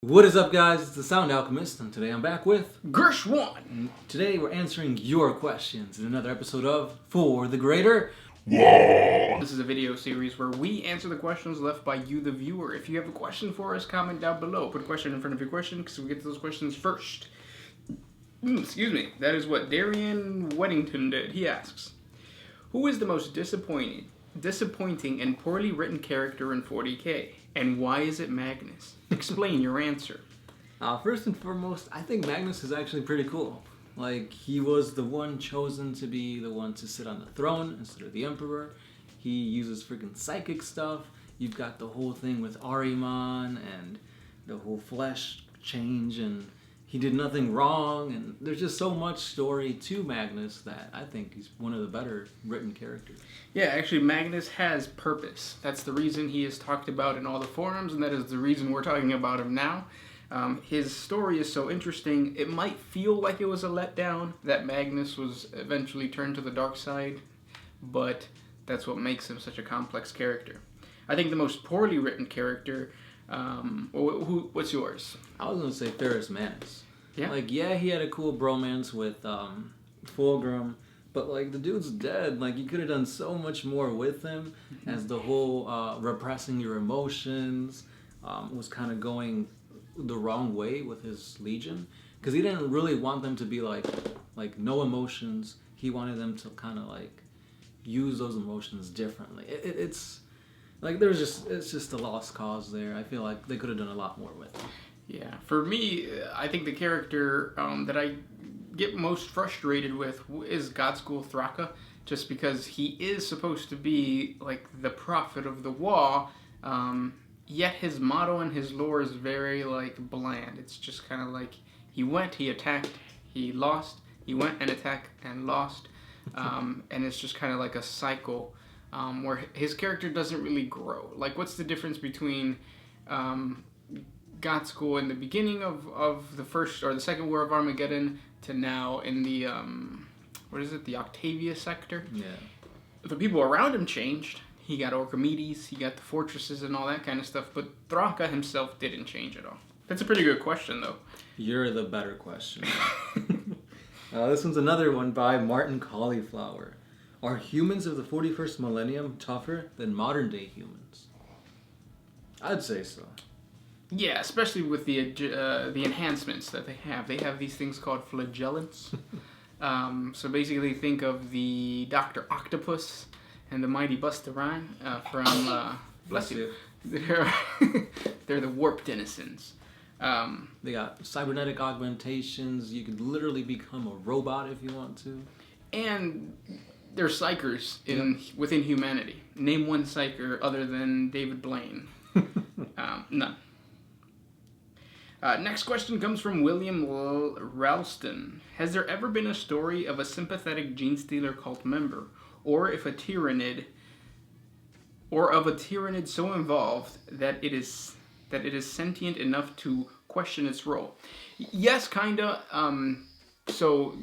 What is up, guys? It's the Sound Alchemist, and today I'm back with Gershwan. Today we're answering your questions in another episode of For the Greater. This is a video series where we answer the questions left by you, the viewer. If you have a question for us, comment down below. Put a question in front of your question because we get to those questions first. Excuse me. That is what Darian Weddington did. He asks, who is the most disappointing and poorly written character in 40K? And why is it Magnus? Explain your answer. First and foremost, I think Magnus is actually pretty cool. Like, he was the one chosen to be the one to sit on the throne instead of the Emperor. He uses freaking psychic stuff. You've got the whole thing with Ahriman and the whole flesh change, and he did nothing wrong, and there's just so much story to Magnus that I think he's one of the better written characters. Yeah, actually, Magnus has purpose. That's the reason he is talked about in all the forums, and that is the reason we're talking about him now. His story is so interesting, it might feel like it was a letdown that Magnus was eventually turned to the dark side, but that's what makes him such a complex character. I think the most poorly written character, what's yours? I was going to say Ferrus Manus. Yeah? Like, yeah, he had a cool bromance with Fulgrim, but, like, the dude's dead. Like, you could have done so much more with him, as the whole repressing your emotions was kind of going the wrong way with his Legion. Because he didn't really want them to be, like no emotions. He wanted them to kind of, like, use those emotions differently. It's... Like, it's just a lost cause there. I feel like they could have done a lot more with it. Yeah, for me, I think the character that I get most frustrated with is Godschool Thraka, just because he is supposed to be, like, the prophet of the WAAAGH, yet his motto and his lore is very, like, bland. It's just kind of like, he went, he attacked, he lost, he went and attacked and lost, and it's just kind of like a cycle. Where his character doesn't really grow. Like, what's the difference between Godschool in the beginning of the first or the second War of Armageddon to now in the the Octavia sector? Yeah. The people around him changed. He got Orchomedes, he got the fortresses and all that kind of stuff, but Thraka himself didn't change at all. That's a pretty good question, though. You're the better question. This one's another one by Martin Cauliflower. Are humans of the 41st millennium tougher than modern-day humans? I'd say so. Yeah, especially with the enhancements that they have. They have these things called flagellants. So basically think of the Dr. Octopus and the Mighty Busta Rhyme from... bless you. They're the warped denizens. They got cybernetic augmentations. You could literally become a robot if you want to. And... they're psychers within humanity. Name one psyker other than David Blaine. None. Next question comes from William Ralston. Has there ever been a story of a sympathetic Genestealer cult member, or of a tyrannid so involved that it is sentient enough to question its role? Yes, kinda. So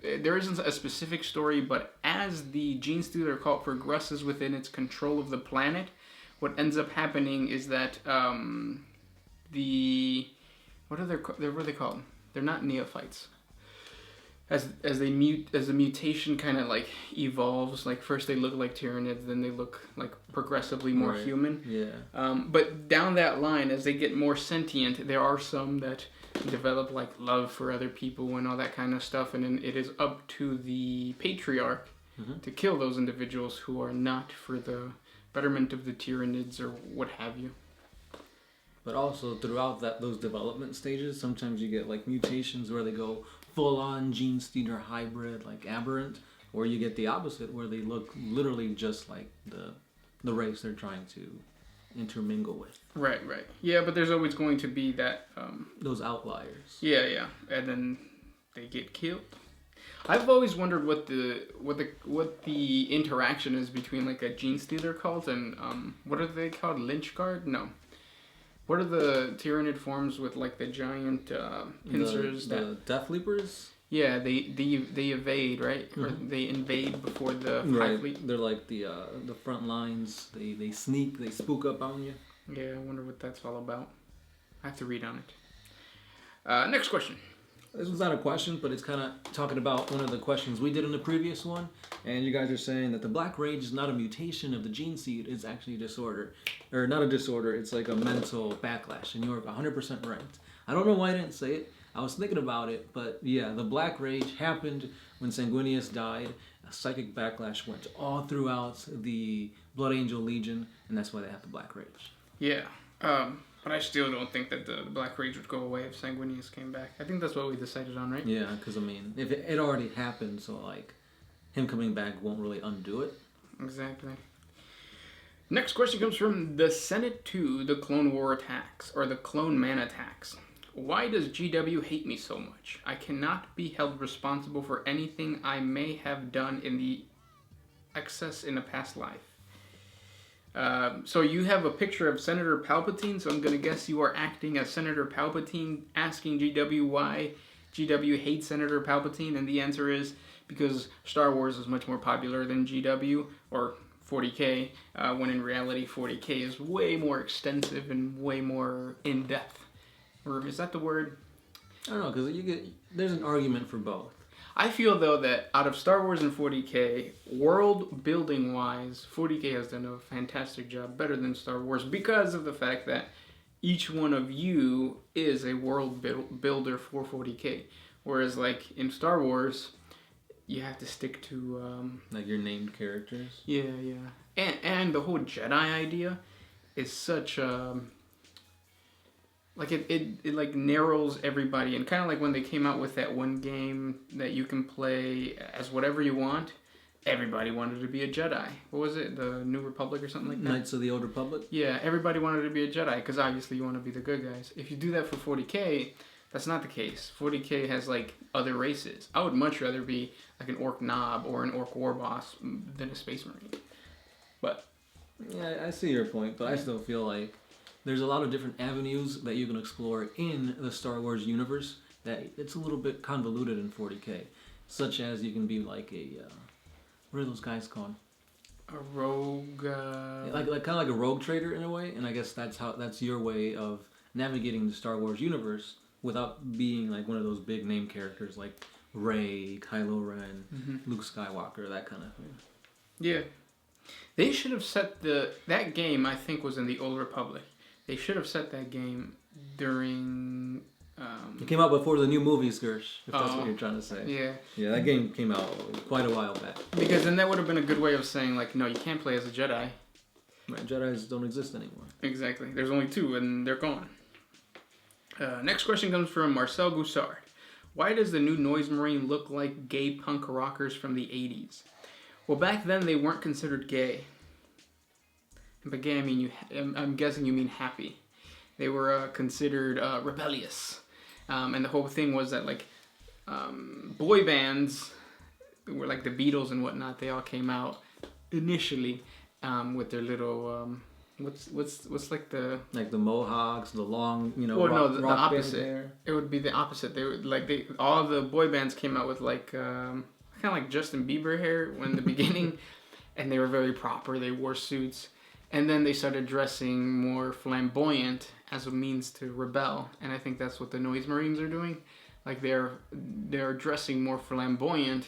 there isn't a specific story, but as the Genestealer cult progresses within its control of the planet, what ends up happening is that what are they called? They're not neophytes. As the mutation kind of like evolves, like first they look like Tyranids, then they look like progressively more human. Yeah. But down that line, as they get more sentient, there are some that develop like love for other people and all that kind of stuff, and then it is up to the patriarch to kill those individuals who are not for the betterment of the Tyranids or what have you. But also throughout those development stages, sometimes you get like mutations where they go full-on Genestealer hybrid, like aberrant, or you get the opposite where they look literally just like the race they're trying to intermingle with. Right. Yeah, but there's always going to be that those outliers. Yeah, and then they get killed. I've always wondered what the interaction is between like a Genestealer cult and what are they called? Lynchguard? No. What are the Tyranid forms with like the giant pincers? The Death Leapers? Yeah, they evade, right? Or they invade before the right. They're like the front lines. They sneak, they spook up on you. Yeah, I wonder what that's all about. I have to read on it. Next question. This was not a question, but it's kind of talking about one of the questions we did in the previous one. And you guys are saying that the Black Rage is not a mutation of the gene seed, it's actually a disorder. Or not a disorder, it's like a mental backlash. And you're 100% right. I don't know why I didn't say it. I was thinking about it, but yeah, the Black Rage happened when Sanguinius died. A psychic backlash went all throughout the Blood Angel Legion, and that's why they have the Black Rage. Yeah. But I still don't think that the Black Rage would go away if Sanguinius came back. I think that's what we decided on, right? Yeah, because I mean, if it already happened, so like, him coming back won't really undo it. Exactly. Next question comes from the Senate 2, the Clone War attacks, or the Clone Man attacks. Why does GW hate me so much? I cannot be held responsible for anything I may have done in the excess in a past life. So you have a picture of Senator Palpatine, so I'm going to guess you are acting as Senator Palpatine, asking GW why GW hates Senator Palpatine, and the answer is because Star Wars is much more popular than GW, or 40K, when in reality 40K is way more extensive and way more in-depth. Or is that the word? I don't know, because there's an argument for both. I feel, though, that out of Star Wars and 40K, world building wise, 40K has done a fantastic job, better than Star Wars, because of the fact that each one of you is a world builder for 40K. Whereas, like, in Star Wars, you have to stick to... like your named characters? Yeah. And the whole Jedi idea is such... like it like narrows everybody, and kind of like when they came out with that one game that you can play as whatever you want, everybody wanted to be a Jedi. What was it? The New Republic or something like that? Knights of the Old Republic? Yeah, everybody wanted to be a Jedi because obviously you want to be the good guys. If you do that for 40K, that's not the case. 40K has like other races. I would much rather be like an Orc Knob or an Orc War Boss than a Space Marine. But yeah, I see your point, but I still feel like there's a lot of different avenues that you can explore in the Star Wars universe that it's a little bit convoluted in 40K. Such as you can be like a... what are those guys called? a rogue... like kind of like a rogue trader in a way, and I guess that's your way of navigating the Star Wars universe without being like one of those big name characters like Rey, Kylo Ren, Luke Skywalker, that kind of thing. Yeah. They should have set that game, I think, was in the Old Republic. They should have set that game during... It came out before the new movies, Gersh, if that's what you're trying to say. Yeah. Yeah, that game came out quite a while back. Because then that would have been a good way of saying, like, no, you can't play as a Jedi. Right, Jedis don't exist anymore. Exactly. There's only 2, and they're gone. Next question comes from Marcel Goussard. Why does the new Noise Marine look like gay punk rockers from the 80s? Well, back then they weren't considered gay. And by gay, I mean I'm guessing you mean happy. They were considered rebellious. And the whole thing was that, like, boy bands were like the Beatles and whatnot. They all came out initially with their little what's like the Mohawks, the long, the opposite. It would be the opposite. They would all the boy bands came out with like kind of like Justin Bieber hair in the beginning, and they were very proper. They wore suits, and then they started dressing more flamboyant as a means to rebel. And I think that's what the Noise Marines are doing. Like they're dressing more flamboyant,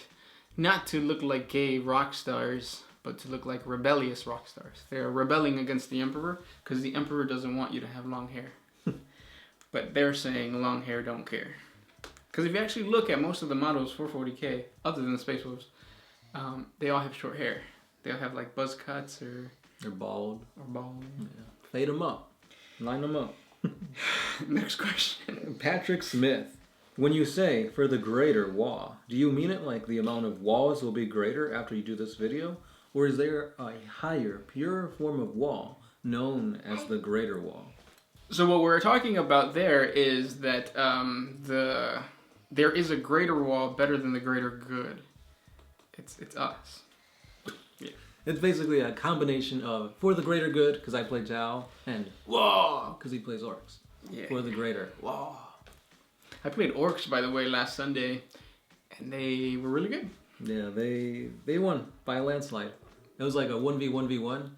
not to look like gay rock stars, but to look like rebellious rock stars. They're rebelling against the Emperor because the Emperor doesn't want you to have long hair. But they're saying long hair don't care. Because if you actually look at most of the models for 40K, other than the Space Wolves, they all have short hair. They all have like buzz cuts or... They're bald. Or bald. Yeah. Fade them up. Line them up. Next question. Patrick Smith. When you say, for the greater WAAAGH, do you mean it like the amount of WAAs will be greater after you do this video? Or is there a higher, purer form of WAAGH known as the greater WAAGH? So what we're talking about there is that there is a greater WAAGH better than the greater good. It's us. Yeah. It's basically a combination of for the greater good, because I play Tau, and WAAGH, because he plays Orcs. Yeah. For the greater WAAGH. I played Orcs, by the way, last Sunday, and they were really good. Yeah, they won by a landslide. It was like a 1v1v1.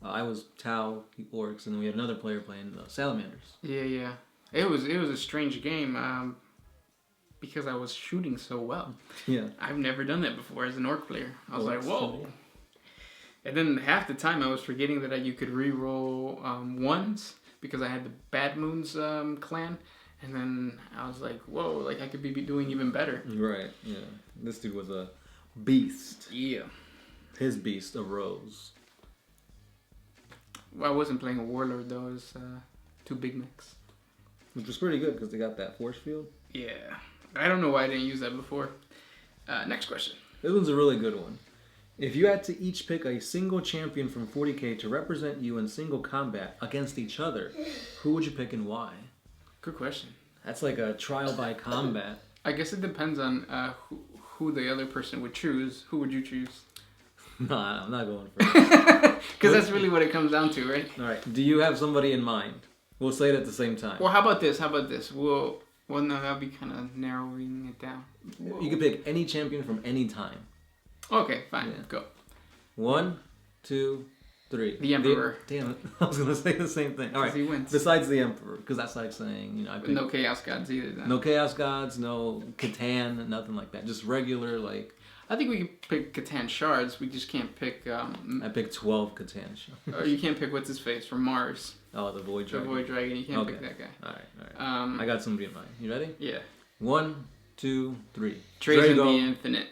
I was Tau, Orcs, and then we had another player playing Salamanders. Yeah. It was a strange game because I was shooting so well. Yeah. I've never done that before as an orc player. I was like, whoa. Funny. And then half the time I was forgetting that you could re-roll ones because I had the Bad Moons clan. And then I was like, whoa, like I could be doing even better. Right, yeah. This dude was a beast. Yeah. His beast arose. Well, I wasn't playing a warlord though. It was 2 big mechs. Which was pretty good because they got that force field. Yeah. I don't know why I didn't use that before. Next question. This one's a really good one. If you had to each pick a single champion from 40K to represent you in single combat against each other, who would you pick and why? Good question. That's like a trial by combat. I guess it depends on who the other person would choose. Who would you choose? Nah, I'm not going for it. Because that's really what it comes down to, right? All right. Do you have somebody in mind? We'll say it at the same time. Well, how about this? Well, no, that'll be kind of narrowing it down. You can pick any champion from any time. Okay, fine. Yeah. Go. 1, 2, 3. The Emperor. Damn it. I was going to say the same thing. All right. He wins. Besides the Emperor, because that's like saying, I pick No Chaos Gods either, then. no Chaos Gods, no Catan, nothing like that. Just regular, like... I think we can pick Catan Shards. We just can't pick... I picked 12 Catan. Or you can't pick what's-his-face from Mars. Oh, the Void Dragon. The Void Dragon. You can't pick that guy. All right. I got somebody in mind. You ready? Yeah. 1, 2, 3. Trajan the Infinite.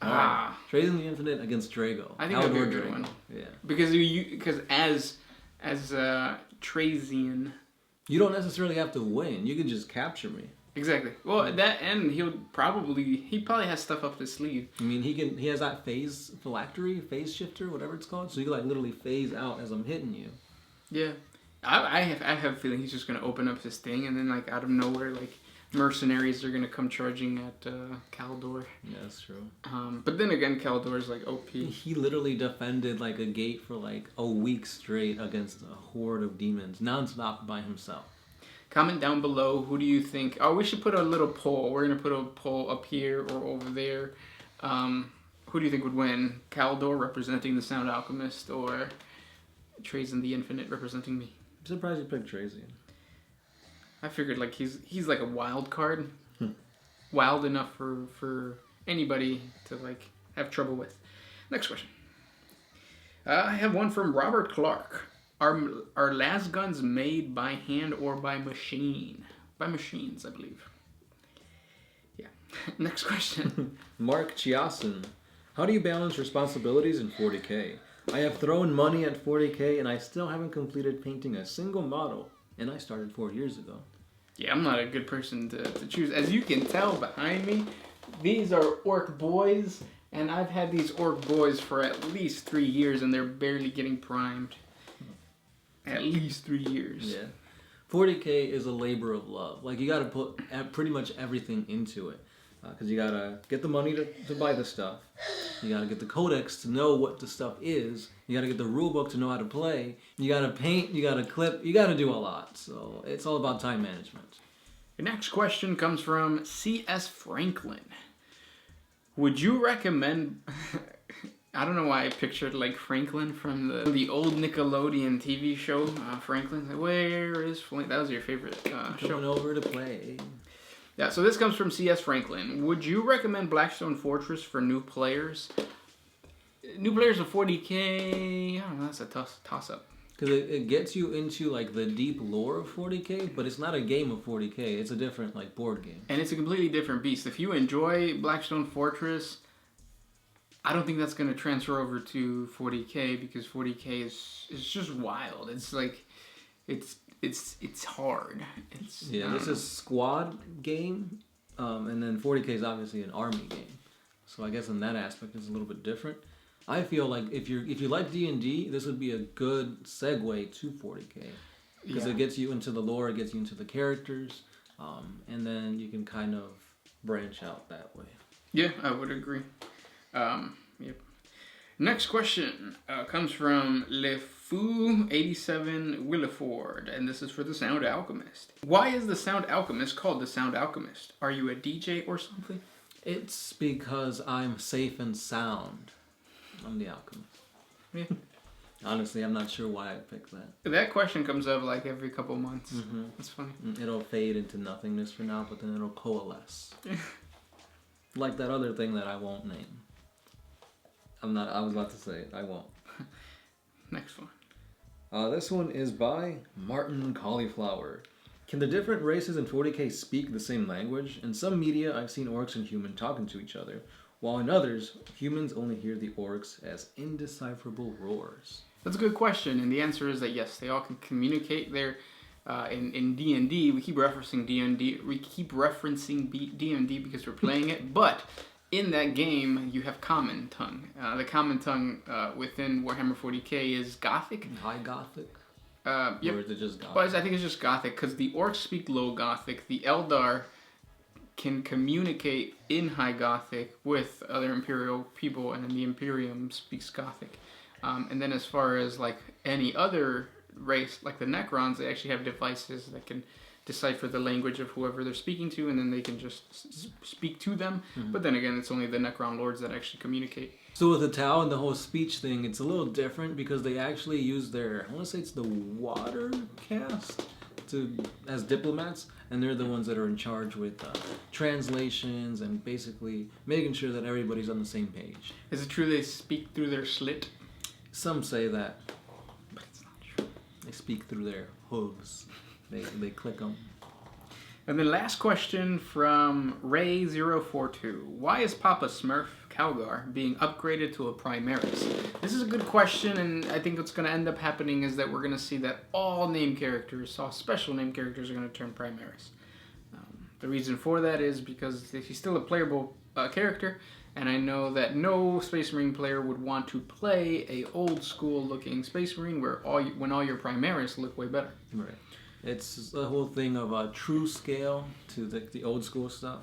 Right. Trajan the Infinite against Drago. I think that'd be a good one. Yeah. Because as Trajan... You don't necessarily have to win. You can just capture me. Exactly. Well, that and he probably has stuff up his sleeve. I mean, he has that phase phylactery, phase shifter, whatever it's called. So you can like literally phase out as I'm hitting you. Yeah. I have a feeling he's just gonna open up his thing and then like out of nowhere like mercenaries are gonna come charging at Kaldor. Yeah, that's true. But then again, Kaldor is like OP. He literally defended like a gate for like a week straight against a horde of demons, nonstop by himself. Comment down below, who do you think... Oh, we should put a little poll. We're going to put a poll up here or over there. Who do you think would win? Kaldor representing the Sound Alchemist or Trajan the Infinite representing me? I'm surprised you picked Trajan. I figured like he's like a wild card. Wild enough for anybody to like have trouble with. Next question. I have one from Robert Clark. Are las guns made by hand or by machine? By machines, I believe. Yeah. Next question. Mark Chiasen. How do you balance responsibilities in 40K? I have thrown money at 40K and I still haven't completed painting a single model. And I started 4 years ago. Yeah, I'm not a good person to choose. As you can tell behind me, these are orc boys. And I've had these orc boys for at least 3 years and they're barely getting primed. At least 3 years. Yeah. 40K is a labor of love. Like, you got to put pretty much everything into it. Because you got to get the money to buy the stuff. You got to get the codex to know what the stuff is. You got to get the rule book to know how to play. You got to paint. You got to clip. You got to do a lot. So, it's all about time management. Your next question comes from C.S. Franklin. Would you recommend... I don't know why I pictured like Franklin from the old Nickelodeon TV show. Franklin, like, where is Franklin? That was your favorite show. Coming over to play. Yeah, so this comes from C.S. Franklin. Would you recommend Blackstone Fortress for new players? New players of 40K, I don't know, that's a toss-up. Because it gets you into like the deep lore of 40K, but it's not a game of 40K. It's a different like board game. And it's a completely different beast. If you enjoy Blackstone Fortress... I don't think that's going to transfer over to 40K because 40K is just wild. It's like it's hard. This is squad game, and then 40K is obviously an army game. So I guess in that aspect it's a little bit different. I feel like if you like D&D, this would be a good segue to 40K because it gets you into the lore, it gets you into the characters, and then you can kind of branch out that way. Yeah, I would agree. Yep. Next question comes from LeFou87 Williford, and this is for the Sound Alchemist. Why is the Sound Alchemist called the Sound Alchemist? Are you a DJ or something? It's because I'm safe and sound. I'm the alchemist. Yeah. Honestly, I'm not sure why I picked that. That question comes up like every couple months. That's funny. It'll fade into nothingness for now, but then it'll coalesce. Like that other thing that I won't name. I was about to say it. I won't. Next one. This one is by Martin Cauliflower. Can the different races in 40K speak the same language? In some media, I've seen orcs and humans talking to each other, while in others, humans only hear the orcs as indecipherable roars. That's a good question, and the answer is that yes, they all can communicate. They're in D&D. We keep referencing D&D. We keep referencing D&D because we're playing it, but in that game, you have Common Tongue. The Common Tongue within Warhammer 40K is Gothic. High Gothic? Yep. Or is it just Gothic? But I think it's just Gothic, because the Orcs speak Low Gothic. The Eldar can communicate in High Gothic with other Imperial people, and then the Imperium speaks Gothic. And then as far as like any other race, like the Necrons, they actually have devices that can decipher the language of whoever they're speaking to, and then they can just speak to them. But then again, it's only the Necron Lords that actually communicate. So with the Tau and the whole speech thing, it's a little different because they actually use their, I want to say it's the water caste as diplomats, and they're the ones that are in charge with translations and basically making sure that everybody's on the same page. Is it true they speak through their slit? Some say that. But it's not true. They speak through their hooves. They click them. And then last question from Ray042. Why is Papa Smurf Calgar being upgraded to a Primaris? This is a good question, and I think what's going to end up happening is that we're going to see that all name characters, all special name characters, are going to turn Primaris. The reason for that is because he's still a playable character, and I know that no Space Marine player would want to play a old school looking Space Marine when all your Primaris look way better. Right. It's the whole thing of a true scale to the old school stuff.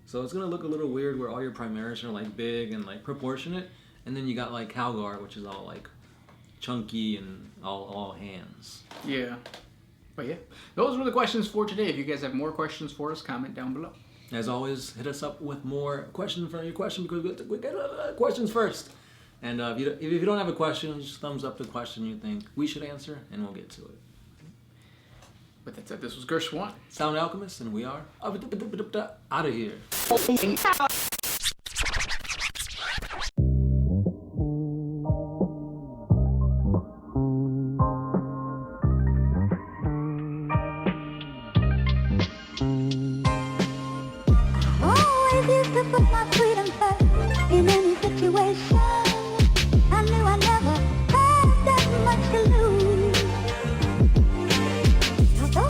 So it's going to look a little weird where all your Primaris are like big and like proportionate. And then you got like Calgar, which is all like chunky and all hands. Yeah. But yeah, those were the questions for today. If you guys have more questions for us, comment down below. As always, hit us up with more questions for your question because we get questions first. And if you don't have a question, just thumbs up the question you think we should answer and we'll get to it. With that said, this was Gersh1. Sound Alchemist, and we are out of here.